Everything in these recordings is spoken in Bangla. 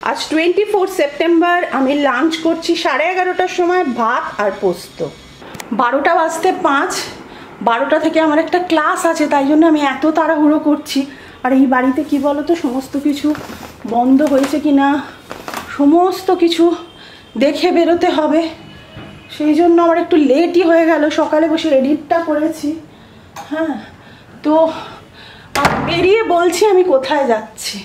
आज 24 সেপ্টেম্বর আমি লাঞ্চ করছি 11:30টার সময় ভাত আর পোস্ত। 12টা বাজতে 5, 12টা থেকে আমার একটা ক্লাস আছে, তাই জন্য আমি এত তাড়াহুড়ো করছি। আর এই বাড়িতে কি বলো তো, সমস্ত কিছু বন্ধ হয়েছে কি না সমস্ত কিছু দেখে বেরোতে হবে, সেই জন্য আমার একটু লেটই হয়ে গেল। সকালে বসে এডিটটা করেছি, হ্যাঁ, তো বেরিয়ে বলছি আমি কোথায় যাচ্ছি,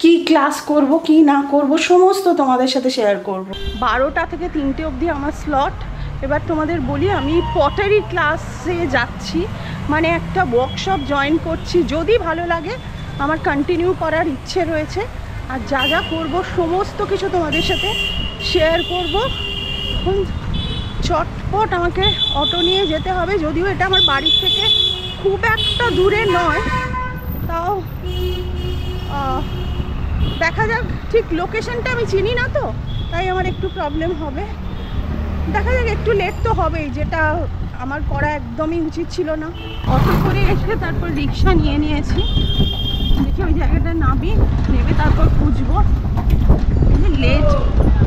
কি ক্লাস করব কি না করব সমস্ত তোমাদের সাথে শেয়ার করব। 12টা থেকে 3টে অবধি আমার স্লট। এবার তোমাদের বলি, আমি পটারি ক্লাসে যাচ্ছি, মানে একটা ওয়ার্কশপ জয়েন করছি। যদি ভালো লাগে আমার কন্টিনিউ করার ইচ্ছে রয়েছে, আর যা যা করবো সমস্ত কিছু তোমাদের সাথে শেয়ার করব। এখন চটপট আমাকে অটো নিয়ে যেতে হবে, যদিও এটা আমার বাড়ির থেকে খুব একটা দূরে নয়, তাও দেখা যাক। ঠিক লোকেশনটা আমি চিনি না তো, তাই আমার একটু প্রবলেম হবে। দেখা যাক, একটু লেট তো হবেই, যেটা আমার করা একদমই উচিত ছিল না। অটো করে এসে তারপর রিক্সা নিয়ে নিয়েছি, দেখি ওই জায়গাটা নামি, নেমে তারপর খুঁজবো। Late,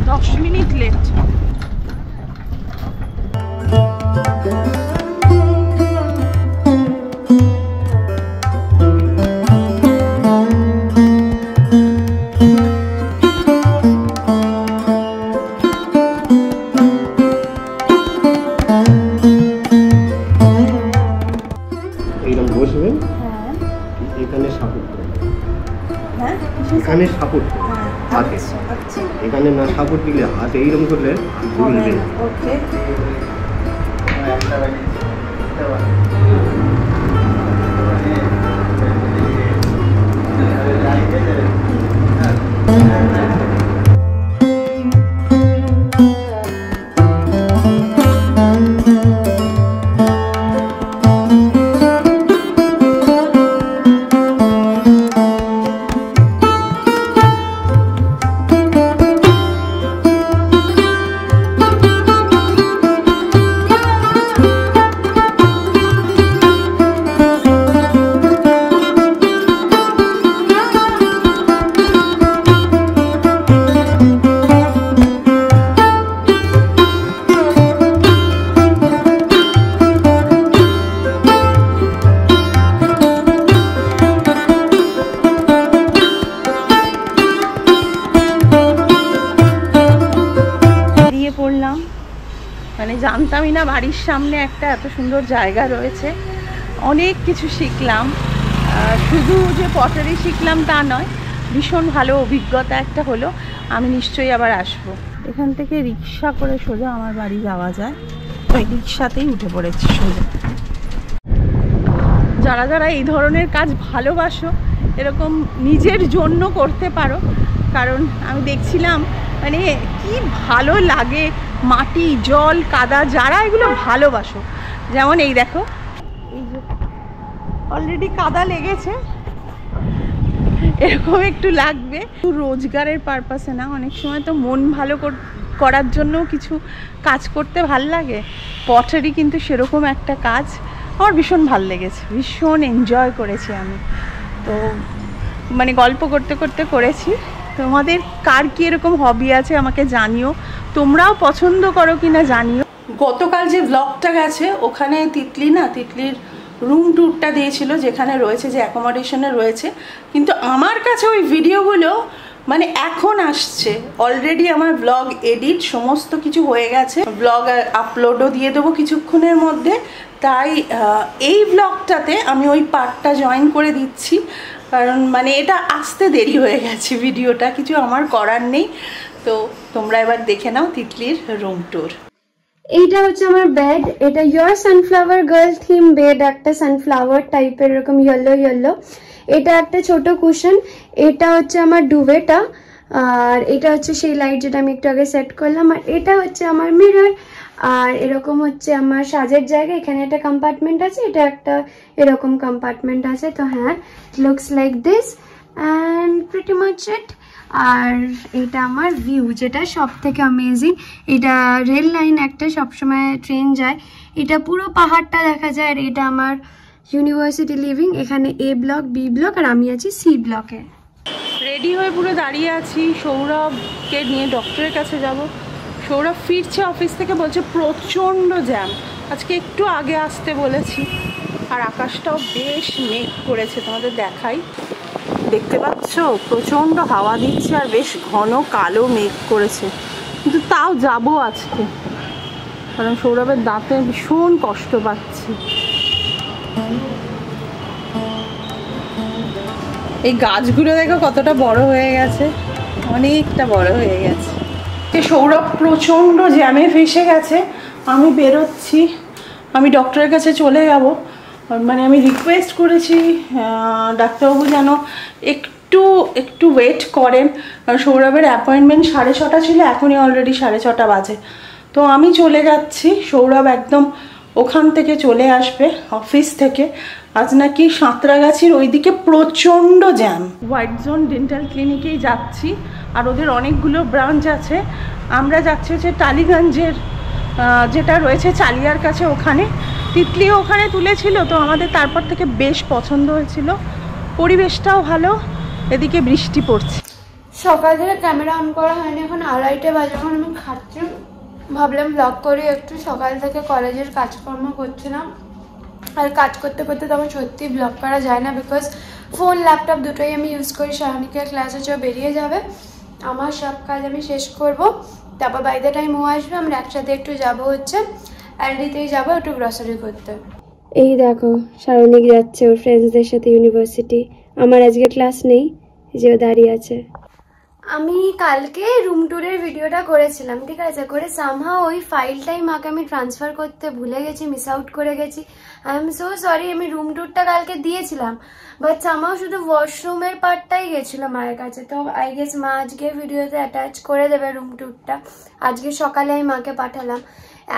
10 minute late. এখানে সাপোর্ট হাতে, এখানে না সাপোর্ট দিলে হাতে এইরকম করলে ঝুলবে। ওকে, মানে জানতামই না বাড়ির সামনে একটা এত সুন্দর জায়গা রয়েছে। অনেক কিছু শিখলাম, শুধু যে পটারি শিখলাম তা নয়, ভীষণ ভালো অভিজ্ঞতা একটা হলো। আমি নিশ্চয়ই আবার আসবো। এখান থেকে রিক্সা করে সোজা আমার বাড়ি যাওয়া যায়, ওই রিক্সাতেই উঠে পড়েছি সোজা। যারা যারা এই ধরনের কাজ ভালোবাসো, এরকম নিজের জন্য করতে পারো, কারণ আমি দেখছিলাম মানে কি ভালো লাগে, মাটি জল কাদা, যারা এগুলো ভালোবাসো। যেমন এই দেখো, এই যে অলরেডি কাদা লেগেছে, এরকম একটু লাগবে। রোজগারের পারপাসে না, অনেক সময় তো মন ভালো করার জন্য কিছু কাজ করতে ভাল লাগে। পটারি কিন্তু সেরকম একটা কাজ, আমার ভীষণ ভাল লেগেছে, ভীষণ এনজয় করেছি আমি। তো মানে গল্প করতে করতে করেছি। তোমাদের কার কি এরকম হবি আছে আমাকে জানিও, তোমরাও পছন্দ করো কিনা জানিও। গতকাল যে ব্লগটা গেছে ওখানে তিতলির রুম ট্যুরটা দিয়েছিল, যেখানে রয়েছে, যে অ্যাকোমোডেশনে রয়েছে। কিন্তু আমার কাছে ওই ভিডিওগুলো মানে এখন আসছে, অলরেডি আমার ব্লগ এডিট সমস্ত কিছু হয়ে গেছে, ব্লগ আপলোডও দিয়ে দেবো কিছুক্ষণের মধ্যে। তাই এই ব্লগটাতে আমি ওই পার্টটা জয়েন করে দিচ্ছি, কারণ মানে এটা আসতে দেরি হয়ে গেছে ভিডিওটা, কিছু আমার করার নেই। তো তোমরা এবার দেখে নাও তিতলির রুম ট্যুর। এইটা হচ্ছে আমার বেড, এটা your sunflower girl theme bed, একটা সানফ্লাওয়ার টাইপের এরকম ইয়েলো ইয়েলো। এটা একটা ছোট কুশন, এটা হচ্ছে আমার ডুভেটা, আর এটা হচ্ছে সেই লাইট যেটা আমি একটু আগে সেট করলাম, আর এটা হচ্ছে আমার মিরর। আর এরকম হচ্ছে আমার সাজের জায়গা, এখানে একটা কম্পার্টমেন্ট আছে, এটা একটা এরকম কম্পার্টমেন্ট আছে। তো হ্যাঁ, looks like this and pretty much it. আর এটা আমার ভিউ, যেটা সব থেকে অ্যামেজিং। এটা রেল লাইন একটা, সবসময় ট্রেন যায়, এটা পুরো পাহাড়টা দেখা যায়। আর এটা আমার ইউনিভার্সিটি লিভিং, এখানে এ ব্লক, বি ব্লক, আর আমি আছি সি ব্লকে। রেডি হয়ে পুরো দাঁড়িয়ে আছি, সৌরভকে নিয়ে ডক্টরের কাছে যাব। সৌরভ ফিরছে অফিস থেকে, বলছে প্রচণ্ড জ্যাম, আজকে একটু আগে আসতে বলেছি। আর আকাশটাও বেশ মেঘ করেছে, তোমাদের দেখাই, দেখতে পাচ্ছ প্রচণ্ড হাওয়া দিচ্ছে আর বেশ ঘন কালো মেঘ করেছে। কিন্তু তাও যাবো আজকে, কারণ সৌরভের দাঁতে ভীষণ কষ্ট পাচ্ছি। এই গাছগুলো দেখো কতটা বড় হয়ে গেছে, অনেকটা বড় হয়ে গেছে। সৌরভ প্রচণ্ড জ্যামে ফেসে গেছে, আমি বেরোচ্ছি, আমি ডক্টরের কাছে চলে যাব। মানে আমি রিকোয়েস্ট করেছি ডাক্তারবাবু যেন একটু ওয়েট করেন, কারণ সৌরভের অ্যাপয়েন্টমেন্ট 6:30 ছিল, এখনই অলরেডি 6:30 বাজে। তো আমি চলে যাচ্ছি, সৌরভ একদম ওখান থেকে চলে আসবে অফিস থেকে। আজ নাকি সাঁতরাগাছির ওইদিকে প্রচণ্ড জ্যাম। হোয়াইট জোন ডেন্টাল ক্লিনিকেই যাচ্ছি, আর ওদের অনেকগুলো ব্রাঞ্চ আছে। আমরা যাচ্ছি হচ্ছে টালিগঞ্জের যেটা রয়েছে চালিয়ার কাছে, ওখানে তিতলিও ওখানে তুলেছিল, তো আমাদের তারপর থেকে বেশ পছন্দ হয়েছিল। পরিবেশটাও ভালো, এদিকে বৃষ্টি পড়ছে। সকাল থেকে ক্যামেরা অন করা হয়নি, এখন 2:30 বাজে, এখন আমি খাচ্ছি। ভাবলাম ব্লগ করি একটু, সকাল থেকে কলেজের কাজকর্ম করছিলাম, আর কাজ করতে করতে তখন সত্যি ব্লগ করা যায় না, বিকজ ফোন ল্যাপটপ দুটোই আমি ইউজ করি। শাহানিকের ক্লাস আছে, বেরিয়ে যাবে, আমার সব কাজ আমি শেষ করব, তারপর বাই দ্য টাইম ও আসবে, আমরা একসাথে একটু যাবো হচ্ছে এলডিতেই যাবো একটু গ্রসারি করতে। এই দেখো শারনিক যাচ্ছে ওর ফ্রেন্ডসদের সাথে ইউনিভার্সিটি, আমার আজকে ক্লাস নেই, যে দাঁড়িয়ে আছে। আমি কালকে রুম ট্যুরের ভিডিওটা করেছিলাম, ঠিক আছে, করে সামহাও ওই ফাইলটাই মাকে আমি ট্রান্সফার করতে ভুলে গেছি, মিস আউট করে গেছি। I am so sorry. আমি রুম ট্যুরটা কালকে দিয়েছিলাম, বাট সামহাও শুধু ওয়াশরুমের পার্টটাই গেছিল মায়ের কাছে। তো আই গেস মা আজকে ভিডিওতে অ্যাটাচ করে দেবে রুম ট্যুরটা। আজকে সকালে আমি মাকে পাঠালাম,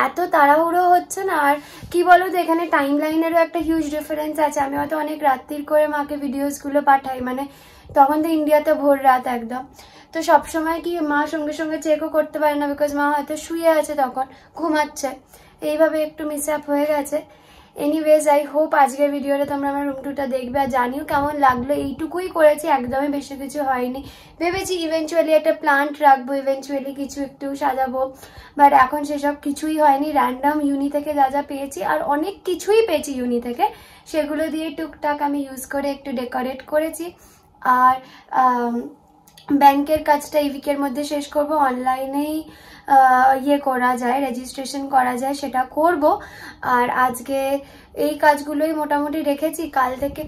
এত তাড়াহুড়ো হচ্ছে না। আর কি বলো তো, এখানে টাইম লাইনেরও একটা হিউজ ডিফারেন্স আছে। আমি হয়তো অনেক রাত্রির করে মাকে ভিডিওসগুলো পাঠাই, মানে তখন তো ইন্ডিয়াতে ভোর রাত একদম। তো সবসময় কি মা সঙ্গে সঙ্গে চেকও করতে পারে না, বিকজ মা হয়তো শুয়ে আছে, তখন ঘুমাচ্ছে, এইভাবে একটু মিস আপ হয়ে গেছে। এনিওয়েজ আই হোপ আজকের ভিডিওটা তোমরা আমার রুম টুরটা দেখবে আর জানিও কেমন লাগলো। এইটুকুই করেছি, একদমই বেশি কিছু হয়নি। ভেবেছি ইভেনচুয়ালি একটা প্লান্ট রাখবো, ইভেনচুয়ালি কিছু একটু সাজাবো, বাট এখন সেসব কিছুই হয়নি। র্যান্ডম ইউনি থেকে যা যা পেয়েছি, আর অনেক কিছুই পেয়েছি ইউনি থেকে, সেগুলো দিয়ে টুকটাক আমি ইউজ করে একটু ডেকোরেট করেছি। আর ব্যাংকের কাজটা এই উইকের মধ্যে শেষ করব, অনলাইনেই ইয়ে করা যায়, রেজিস্ট্রেশন করা যায়, সেটা করব। আর আজকে এই কাজগুলোই মোটামুটি রেখেছি।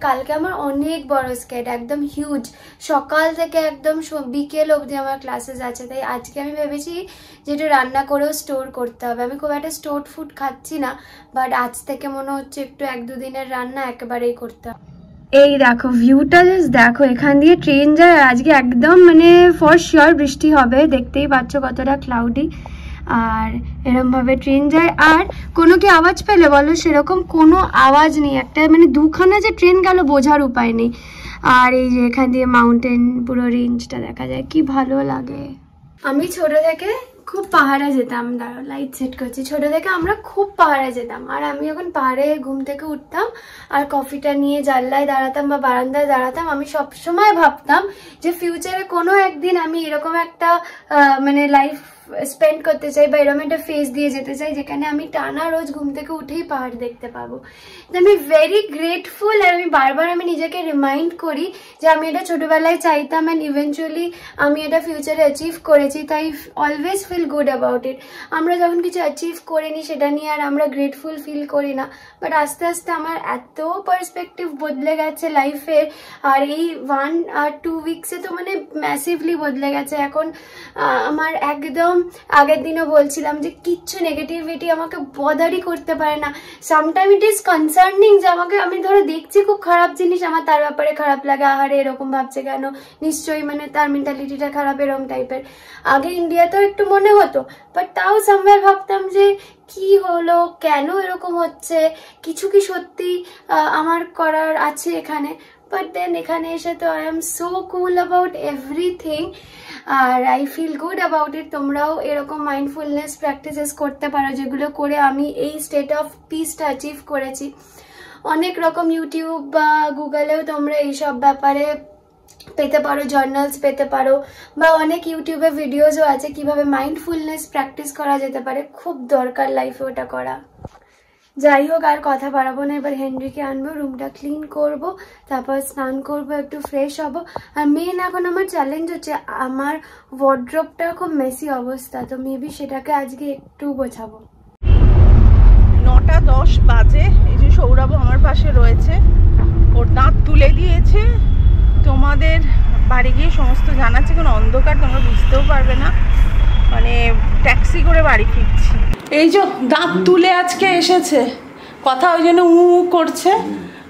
কালকে আমার অনেক বড় স্কেট, একদম হিউজ, সকাল থেকে একদম বিকেল অবধি আমার ক্লাসেস আছে। তাই আজকে আমি ভেবেছি যেটা রান্না করেও স্টোর করতে হবে। আমি খুব একটা স্টোর ফুড খাচ্ছি না, বাট আজ থেকে মনে হচ্ছে একটু 1-2 দিনের রান্না একেবারেই করতে হবে। এই দেখো ভিউটা, জাস্ট দেখো, এখান দিয়ে ট্রেন যায়, আর আজকে একদম মানে ফর শিওর বৃষ্টি হবে, দেখতেই পাচ্ছ কতটা ক্লাউডি, আর এরমভাবে ট্রেন যায়। আর কোনো কি আওয়াজ পেলে বলো? সেরকম কোনো আওয়াজ নেই, একটা মানে দুখানা যে ট্রেন গেল বোঝার উপায় নেই। আর এই যে এখান দিয়ে মাউন্টেন পুরো রেঞ্জটা দেখা যায়, কি ভালো লাগে। আমি ছোট থেকে খুব পাহাড়ে যেতাম, দাঁড়াও লাইট সেট করছি। ছোট থেকে আমরা খুব পাহাড়ে যেতাম, আর আমি যখন পাহাড়ে ঘুম থেকে উঠতাম আর কফিটা নিয়ে জানলায় দাঁড়াতাম বা বারান্দায় দাঁড়াতাম, আমি সবসময় ভাবতাম যে ফিউচারে কোনো একদিন আমি এরকম একটা মানে লাইফ স্পেন্ড করতে চাই, বা এরকম একটা ফেজ দিয়ে যেতে চাই যেখানে আমি টানা রোজ ঘুম থেকে উঠেই পাহাড় দেখতে পাবো। আমি ভেরি গ্রেটফুল, আর আমি বারবার নিজেকে রিমাইন্ড করি যে আমি এটা ছোটবেলায় চাইতাম, অ্যান্ড ইভেনচুয়ালি আমি এটা ফিউচারে অ্যাচিভ করেছি। তাই always feel good about it. আমরা যখন কিছু অ্যাচিভ করিনি সেটা নিয়ে আর আমরা গ্রেটফুল ফিল করি না, বাট আস্তে আস্তে আমার এত পার্সপেক্টিভ বদলে গেছে লাইফের, আর এই 1 আর 2 উইকসে তো মানে ম্যাসিভলি বদলে গেছে। এখন আমার একদম আগের দিনও বলছিলাম যে কিচ্ছু নেগেটিভিটি আমাকে বদারই করতে পারে না। সামটাইম ইট ইজ কনসার্নিং যে আমি ধরো দেখছি খুব খারাপ জিনিস, আমার তার ব্যাপারে খারাপ লাগে, আহারে এরকম ভাবছে কেন, নিশ্চয়ই মানে তার মেন্টালিটিটা খারাপ, এরকম টাইপের। আগে ইন্ডিয়াতেও একটু মনে হতো, বাট তাও সামওয়্যার ভাবতাম যে কি হলো, কেন এরকম হচ্ছে, কিছু কি সত্যি আমার করার আছে এখানে। বাট দেন এখানে এসে তো I am so cool about everything, আর I feel good about it. তোমরাও এরকম মাইন্ডফুলনেস প্র্যাকটিসেস করতে পারো, যেগুলো করে আমি এই স্টেট অফ পিসটা অ্যাচিভ করেছি। অনেক রকম ইউটিউব বা গুগলেও তোমরা এইসব ব্যাপারে পেতে পারো, জার্নালস পেতে পারো, বা অনেক ইউটিউবে ভিডিওসও আছে কিভাবে মাইন্ডফুলনেস প্র্যাকটিস করা যেতে পারে। খুব দরকার লাইফে ওটা করা। যাই হোক, আর কথা বাড়াবো না, এবার হেনরিকে আনবো, রুমটা ক্লিন করব, তারপর স্নান করব, একটু ফ্রেশ হব। আর মেন এখন আমার চ্যালেঞ্জ হচ্ছে আমার ওয়ার্ড্রপটা খুব মেসি অবস্থা, তো মেবি সেটাকে আজকে একটু গোছাবো। 9:10 বাজে। এই যে সৌরভ আমার পাশে রয়েছে, ওর দাঁত তুলে দিয়েছে। তোমাদের বাড়ি গিয়ে সমস্ত জানাচ্ছে, কোনো অন্ধকার, তোমরা বুঝতেও পারবে না, মানে ট্যাক্সি করে বাড়ি ফিরছি। এই যে দাঁত তুলে আজকে এসেছে, কথা ওই জন্য করছে।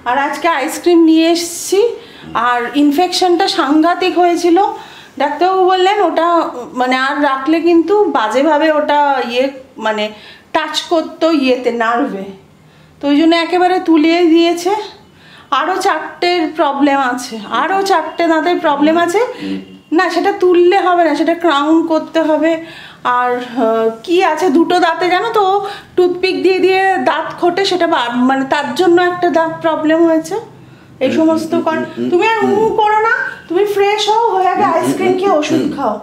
আর আজকে আইসক্রিম নিয়ে এসেছি, আর ইনফেকশনটা সাংঘাতিক হয়েছিল। ডাক্তারবাবু বললেন ওটা মানে আর রাখলে কিন্তু বাজেভাবে ওটা মানে টাচ করতো নার্ভে, তো ওই জন্য একেবারে তুলে দিয়েছে। আরও 4টের প্রবলেম আছে, আরও 4টে দাঁতের প্রবলেম আছে। না, সেটা তুললে হবে না, সেটা ক্রাউন করতে হবে। আর কি আছে, 2টো দাঁতে জানো তো টুথপিক দিয়ে দিয়ে দাঁত খোটে, সেটা মানে তার জন্য একটা দাঁত প্রবলেম হয়েছে। এই সমস্ত তুমি আর করো না, তুমি ফ্রেশ হয়ে আগে আইসক্রিম খেয়ে ওষুধ খাও।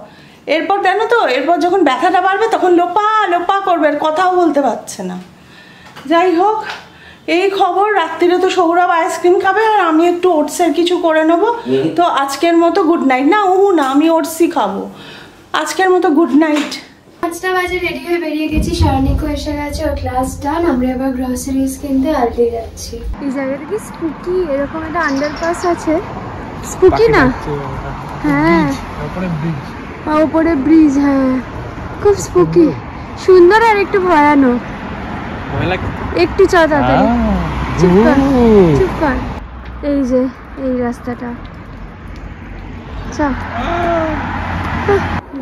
এরপর জানো তো, এরপর যখন ব্যথাটা বাড়বে তখন লোপা লোপা করবে, আর কথাও বলতে পারছে না। যাই হোক, এই খবর। রাত্রিরে তো সৌরভ আইসক্রিম খাবে, আর আমি একটু ওটসের কিছু করে নেবো। তো আজকের মতো গুড নাইট। না না, আমি ওটসই খাবো। আজকের মতো গুড নাইট। 5টা বাজে রেডি হয়ে বেরিয়ে গেছি, শারনিকও এসে গেছে, ওর ক্লাস ডান। আমরা এবার গ্রসারিজ কিনতে আলটি যাচ্ছি। এই জায়গাটা কি স্পুকি, এরকম একটা আন্ডারপাস আছে। স্পুকি না? হ্যাঁ, উপরে ব্রিজ। হ্যাঁ, খুব স্পুকি, সুন্দর আর একটু ভয়ানক। একটু চা তাড়াতাড়ি, চুপ কর। এই যে এই রাস্তাটা, চা।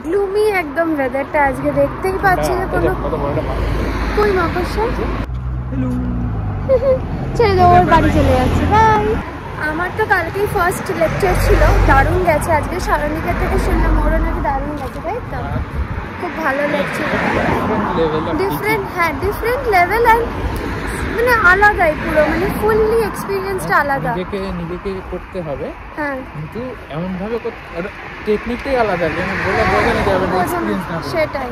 গ্লুমি একদম ওয়েদারটা আজকে, দেখতেই পাচ্ছি যে কোনো কই মাকড়সা। ছেড়ে দেবো, ওর বাড়ি চলে যাচ্ছে। বাই। আমার তো কালকেই ফার্স্ট লেকচার ছিল, দারুণ গেছে। আজকে শারনিকের থেকে শুনলাম ওরও নাকি দারুণ গেছে, তাই তো? খুব ভালো লেকচার, ডিফারেন্ট। হ্যাঁ, ডিফারেন্ট লেভেল, আর মানে আলাদাই পুরো, মানে ফুললি এক্সপিরিয়েন্সটা আলাদা। নিজেকে করতে হবে, হ্যাঁ, কিন্তু এমন ভাবে টেকনিকটাই আলাদা, যেন বলে বোঝানো যাবে না, এক্সপেরিয়েন্স না। সেটাই,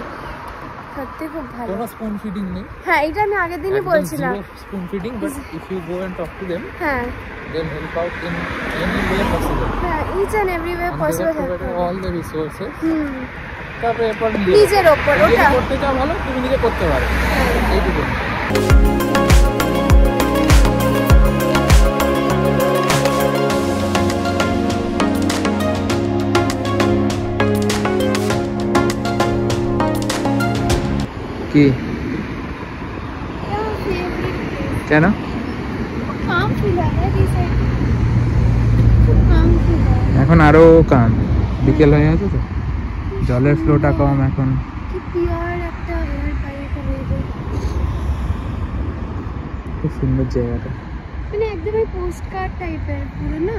সত্যি খুব ভালো। কোনো স্পুন ফিডিং নেই। হ্যাঁ, এটা আমি আগের দিনই বলছিলাম, spoon feeding, but if you go and talk to them, হ্যাঁ, then help out in any way possible. হ্যাঁ, each and every way possible help all the resources. তারপরে এরপর নিজের ওপর, ওটা করতে চাও ভালো, তুমি নিজে করতে পারো, এইটুকু। কি কেন এখন আরো কাম, বিকেল হয়ে গেছে তো, জলের ফ্লোটা কম এখন। খুব সুন্দর জায়গাটা, মানে একদম পোস্ট কার্ড টাইপের পুরো না।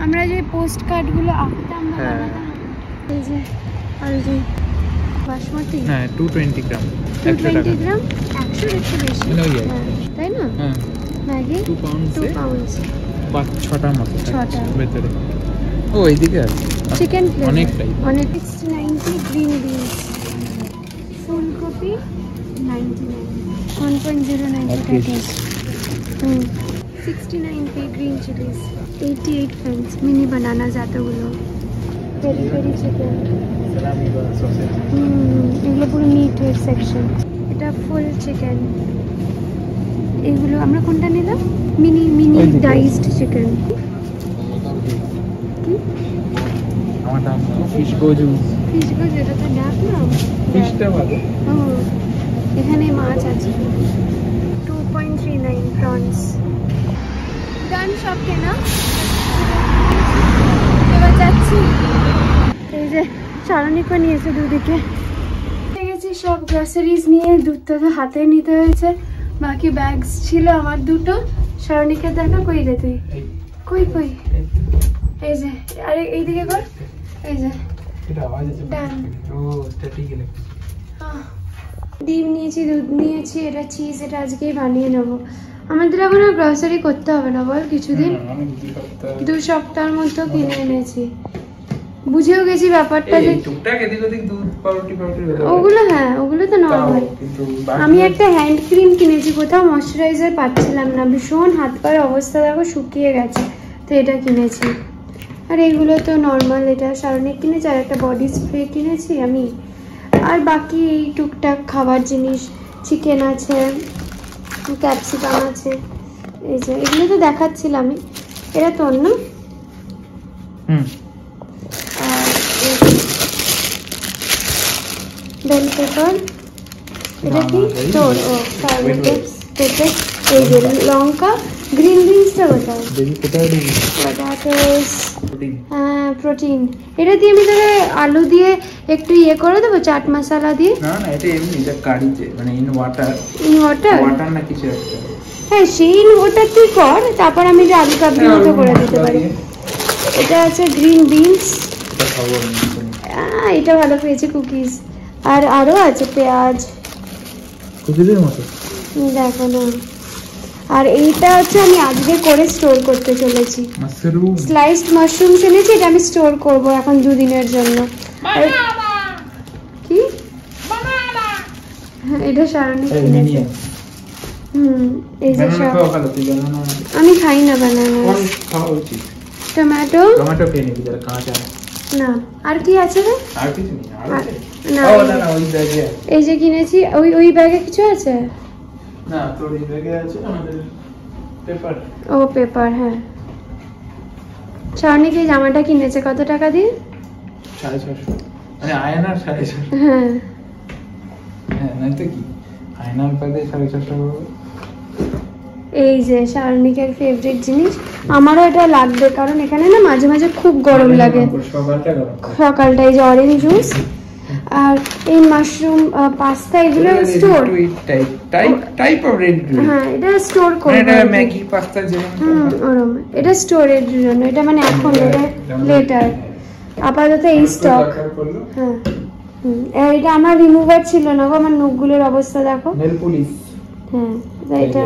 আমরা যে পোস্ট কার্ড গুলো আঁকতাম, এই যে আলজি বাসমতি, হ্যাঁ 220 গ্রাম, 220 গ্রাম, 100 একটু বেশি, তাই না? হ্যাঁ, ম্যাগি 2 পাউন্ডস, 6টা মতো ভেতরে। ও এইদিকে আছে চিকেন প্লেট, অনেকটাই, অনেক। 90 গ্রিন বিনস, ফুলকপি 99, 1.09 69p green chillies, 88 pence mini banana জাতগুলো, পেরি পেরি চিকেন, এগুলো পুরো মিটের সেকশন। এটা ফুল চিকেন। এগুলো আমরা কোনটা নিলাম? Mini mini diced chicken. কি আমার নাম ফিশ গোজু, ফিশ গোজু, এটা তো ডাক না, ফিশটা ভালো। এখানে মাছ আছে, 2.39 প্রনস। ডান সব কেনা, এবার যাচ্ছি। এই যে শারনিকও নিয়েছে দুদিকে, গেছি সব গ্রসারিজ নিয়ে। দুধটা তো হাতে নিতে হয়েছে, বাকি ব্যাগস ছিল আমার দুটো। শারনিকে দেখা, কই রে তুই, কই কই, এই যে, আরে এইদিকে কর, এই যে ডান। ডিম নিয়েছি, দুধ নিয়েছি, এটা চিজ, এটা আজকেই বানিয়ে নেবো। আমাদের এখন আর গ্রসারি করতে হবে না বল, কিছুদিন 2 সপ্তাহের মধ্যে কিনে এনেছি, বুঝেও গেছি ব্যাপারটা যে টুকটাক এদিক ওদিক দুধ পাউরুটি ওগুলো, হ্যাঁ ওগুলো তো নর্মাল। আমি একটা হ্যান্ড ক্রিম কিনেছি, কোথাও ময়শ্চারাইজার পাচ্ছিলাম না, ভীষণ হাত পায়ের অবস্থা দেখো শুকিয়ে গেছে, তো এটা কিনেছি। আর এইগুলো তো নর্মাল, এটা শারনিক কিনেছি, আর একটা বডি স্প্রে কিনেছি আমি। আর বাকি এই টুকটাক খাবার জিনিস, চিকেন আছে, ক্যাপসিকাম আছে, এই যে এগুলো তো দেখাচ্ছিলাম আমি, এটা তোর না? আর বেল পেপার, এটা কি তোর? ও পেঁপে, এই যে লঙ্কা, গ্রিন বিনসটা কোথায়? পটাটোস, হ্যাঁ প্রোটিন। এটা দিয়ে আমি তাহলে আলু দিয়ে একটু ইয়ে করে দেবো, চাট মশলা দিয়ে। না না, এটা এমনি, এটা কারিতে, মানে ইন ওয়াটার না কিছু একটা। হ্যাঁ সেই ওটা তুই কর, তারপর আমি যে আলু কাবলির মতো করে দিতে পারি। এটা আছে গ্রিন বিনস, এটা ভালো পেয়েছি, কুকিজ। আর আরো আছে পেঁয়াজ, কুকিজের মতো দেখো না। আর এইটা হচ্ছে আমি আজকে করে স্টোর করতে চলেছি, মাশরুম, স্লাইসড মাশরুম এনেছি, এটা আমি স্টোর করব এখন 2 দিনের জন্য। কি এটা শারনি কিনেছে। এই যে সব আমি খাই না বানানা। টমেটো খেয়ে নিবি যারা কাঁচা। না আর কি আছে রে? আর কিছু নেই, আর আছে না, ওই ব্যাগে এই যে কিনেছি, ওই ব্যাগে কিছু আছে না, তোর এই ব্যাগে আছে আমাদের পেপার। ও পেপার, হ্যাঁ। শারনি কি জামাটা কিনেছে কত টাকা দিয়ে? 650, মানে আয়নার 650। হ্যাঁ হ্যাঁ, নাই তো কি, আয়নার পাতে 450। এই যে শারনিকের ফেভারিট জিনিস, আমারও এটা লাগবে, কারণ এখানে না মাঝে মাঝে খুব গরম লাগে সকালটা। এই যে অরেঞ্জ জুস আর এই মাশরুম পাস্তা, এগুলো store type of ready to eat. হ্যাঁ এটা স্টোর করব, এটা ম্যাগি পাস্তা যেমন ওরকম, এটা স্টোরের জন্য, এটা মানে এখন এটা লেটার, আপাতত এই স্টক। হ্যাঁ এটা আমার রিমুভার ছিল না গো, আমার নখগুলোর অবস্থা দেখো। নেল পলিশ, হ্যাঁ এটা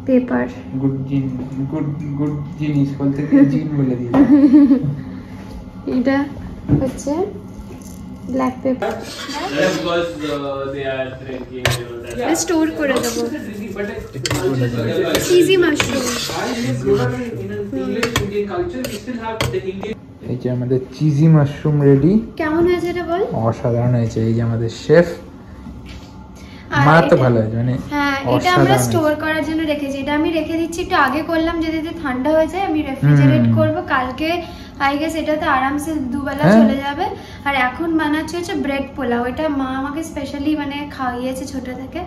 পেপার, গুড জিনিস বলতে জিন বলে দিই। এটা হচ্ছে ব্ল্যাক পেপার, স্টোর করে দেবো। চিজি মাশরুম, এই যে আমাদের চিজি মাশরুম রেডি। কেমন হয়েছে এটা বল? অসাধারণ হয়েছে। এই যে আমাদের শেফ, মা তো ভালো হয়েছে, মানে হ্যাঁ এটা আমরা স্টোর করার জন্য রেখেছি, এটা আমি রেখে দিচ্ছি, একটু আগে করলাম যদি ঠান্ডা হয়ে যায় আমি রেফ্রিজারেট করব, কালকে আই গেস এটাতে আরামসে দুবেলা চলে যাবে। আর এখন বানাচ্ছি হচ্ছে ব্রেড পোলাও, এটা মা আমাকে স্পেশালি মানে খাইয়েছে ছোট থেকে,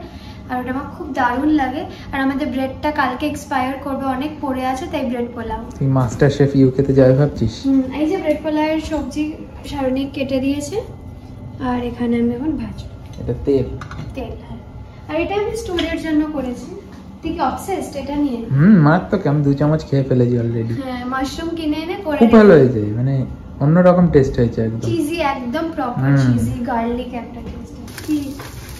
আর ওটা আমার খুব দারুণ লাগে। আর আমাদের ব্রেডটা কালকে এক্সপায়ার করবে, অনেক পড়ে আছে, তাই ব্রেড পোলাও। তুই মাস্টার শেফ ইউকে তে যাবে ভাবছিস? এই যে ব্রেড পোলাওয়ের সবজি শারনিক কেটে দিয়েছে, আর এখানে আমি এখন ভাজবো। এটা তেল, হ্যাঁ। আর এটা আমি স্টোরের জন্য করেছি। তুই কি অবসেসড এটা নিয়ে? মার তো আমি 2 চামচ খেয়ে ফেলেছি অলরেডি। হ্যাঁ মাশরুম কিনে এনে করে খুব ভালো হয়েছে, মানে অন্যরকম টেস্ট হয়েছে, একদম চিজি, একদম প্রপার চিজি গার্লিক একটা টেস্ট। কি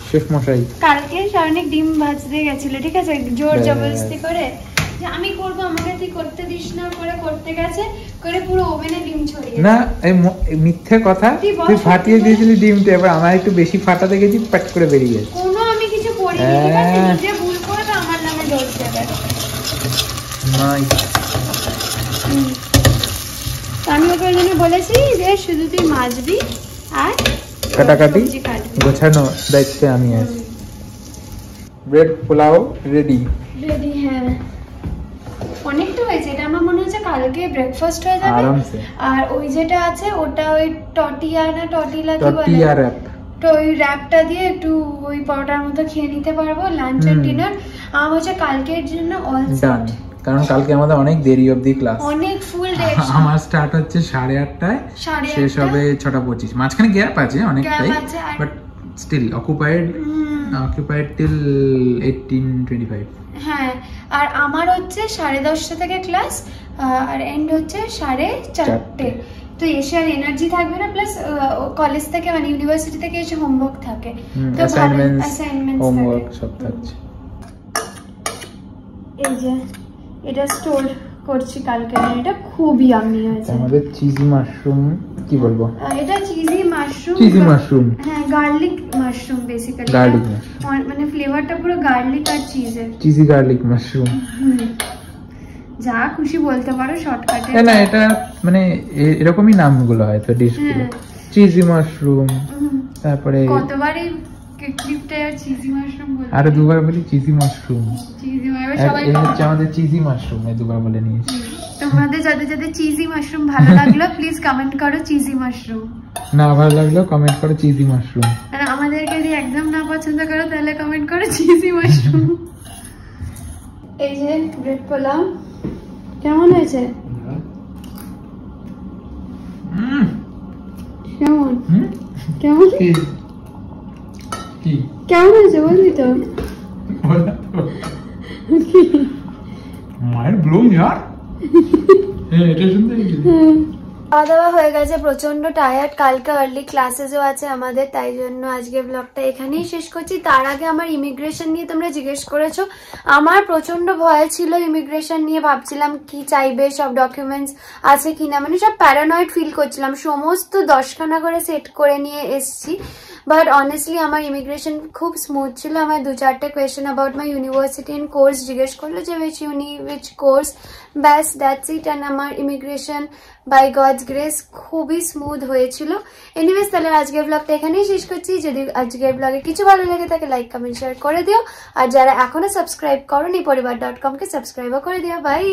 শেফ মশাই কালকে শারনিক ডিম ভাজতে গেছিল, ঠিক আছে, জোর জবরদস্তি করে যে আমি করব, আমাকে তুই করতে দিস না, করে করতে গেছে, করে পুরো ওভেনে ডিম ছড়িয়ে। না এই মিথ্যে কথা, তুই ফাটিয়ে দিয়েছিলি ডিমটা, এবার আমার একটু বেশি ফাটা দেখেছি, প্যাট করে বেরিয়ে গেছে। কোনো আমি কিছু করিনি, ঠিক আছে, নিজে ভুল করে তো আমার নামে দোষ দেবে। আমি ওকে ওই জন্য বলেছি যে শুধু তুই মাজবি আর কাটাকাটি গোছানো দায়িত্বে আমি আছি। Bread pulao ready. হ্যাঁ অনেকটা হয়েছে, এটা আমার মনে হচ্ছে কালকে ব্রেকফাস্ট হয়ে যাবে আরামসে। আর ওই যেটা আছে ওটা ওই টটিয়া না টটিলা কি বলে, টটিয়া র‍্যাপ, তো ওই র‍্যাপটা দিয়ে একটু ওই পরোটার মতো খেয়ে নিতে পারবো লাঞ্চ আর ডিনার। আমার হচ্ছে কালকের জন্য অল সেট, কারণ কালকে আমাদের অনেক দেরি অবধি ক্লাস, অনেক ফুল ডে। আমার স্টার্ট হচ্ছে 8:30টায়, শেষ হবে 6:25, মাঝখানে গ্যাপ আছে অনেকটাই, বাট স্টিল অকুপাইড টিল 18:25। হ্যাঁ আর আমার হচ্ছে 10:30 থেকে ক্লাস, আর এন্ড হচ্ছে 4:30, তো এসে আর এনার্জি থাকবে না, প্লাস কলেজ থেকে মানে ইউনিভার্সিটি থেকে এসে হোমওয়ার্ক থাকে, তো অ্যাসাইনমেন্টস হোমওয়ার্ক সব থাকছে। এই যে এটা স্টোর করছি কালকে, এটা খুবই ইয়াম্মি হয়েছে। আমাদের চিজি মাশরুম কি বলবো, এটা চিজি মাশরুম, হ্যাঁ গার্লিক মাশরুম বেসিক্যালি, গার্লিক মানে ফ্লেভারটা পুরো গার্লিক আর চিজের, চিজি গার্লিক মাশরুম, যা খুশি বলতে পারো শর্টকাটে। না এটা মানে এরকমই নামগুলো হয় তো ডিশগুলো, চিজি মাশরুম, তারপরে কতবার এই ক্লিপটা চিজি মাশরুম বলি, আরো দুবার বলি চিজি মাশরুম, চিজি মাশরুম সবাই এই হচ্ছে আমাদের চিজি মাশরুম, এই দুবার বলে নিয়েছি। তোমাদের যাদের যাদের চিজি মাশরুম ভালো লাগলো প্লিজ কমেন্ট করো চিজি মাশরুম, না ভালো লাগলো কমেন্ট করো চিজি মাশরুম, আর আমাদেরকে যদি একদম না পছন্দ করো তাহলে কমেন্ট করো চিজি মাশরুম। এই যে ব্রেড পোলাও কেমন হয়েছে, কেমন কেমন কি কেমন হয়েছে বলবি তো? মায়ের ব্লুম ইয়ার এটা শুনতে খাওয়া দাওয়া হয়ে গেছে, প্রচন্ড টায়ার্ড, কালকে আর্লি ক্লাসেসও আছে আমাদের, তাই জন্য আজকে ব্লগটা এখানেই শেষ করছি। তার আগে আমার ইমিগ্রেশন নিয়ে তোমরা জিজ্ঞেস করেছো, আমার প্রচন্ড ভয় ছিল ইমিগ্রেশন নিয়ে, ভাবছিলাম কি চাইবে, সব ডকুমেন্টস আছে কিনা, মানে সব প্যারানয়েড ফিল করছিলাম, সমস্ত 10খানা করে সেট করে নিয়ে এসছি। বাট অনেস্টলি আমার ইমিগ্রেশন খুব স্মুথ ছিল। আমার 2-4টে question about my university and course জিজ্ঞেস করলো যে উইচ কোর্স, ব্যাস দ্যাটস ইট। অ্যান্ড আমার ইমিগ্রেশন বাই গডস গ্রেস খুবই স্মুথ হয়েছিল। এনিওয়েজ তাহলে আজকের ব্লগটা এখানেই শেষ করছি। যদি আজকের ব্লগে কিছু ভালো লাগে তাকে লাইক কমেন্ট শেয়ার করে দিও, আর যারা এখনো সাবস্ক্রাইব করোনি পরিবার.com কে সাবস্ক্রাইবও করে দিও। বাই।